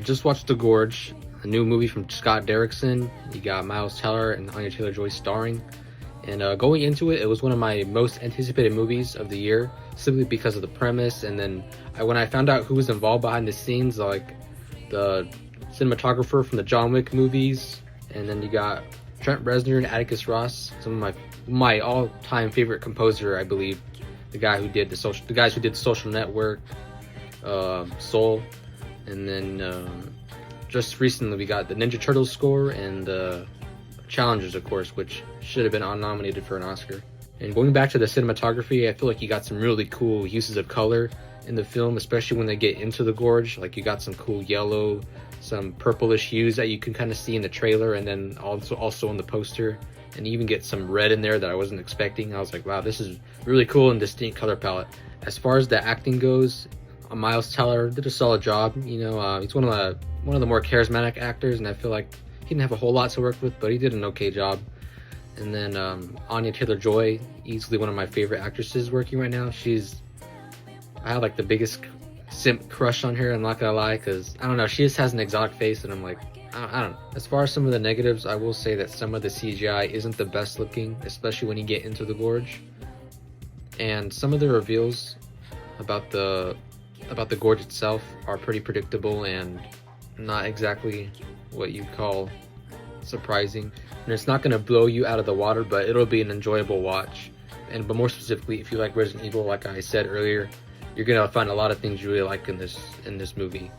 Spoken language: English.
just watched The Gorge, a new movie from Scott Derrickson. You got Miles Teller and Anya Taylor-Joy starring. And going into it, it was one of my most anticipated movies of the year, simply because of the premise. And then when I found out who was involved behind the scenes, like the cinematographer from the John Wick movies, and then you got Trent Reznor and Atticus Ross, some of my all-time favorite composer, I believe, the guys who did the Social Network, Soul, and then just recently we got the Ninja Turtles score and Challengers, of course, which should have been nominated for an Oscar. And going back to the cinematography, I feel like you got some really cool uses of color in the film, especially when they get into the gorge. Like you got some cool yellow, some purplish hues that you can kind of see in the trailer, and then also in the poster, and you even get some red in there that I wasn't expecting. I was like, wow, this is really cool and distinct color palette. As far as the acting goes, Miles Teller did a solid job. You know, he's one of the more charismatic actors, and I feel like he didn't have a whole lot to work with, but he did an okay job. And then Anya Taylor-Joy, easily one of my favorite actresses working right now. I have like the biggest simp crush on her, I'm not gonna lie, because I don't know, she just has an exotic face, and I'm like, I don't know. As far as some of the negatives, I will say that some of the CGI isn't the best looking, especially when you get into the gorge. And some of the reveals about the gorge itself are pretty predictable and not exactly what you call surprising. And it's not going to blow you out of the water, but it'll be an enjoyable watch. But more specifically, if you like Resident Evil, like I said earlier, you're going to find a lot of things you really like in this movie.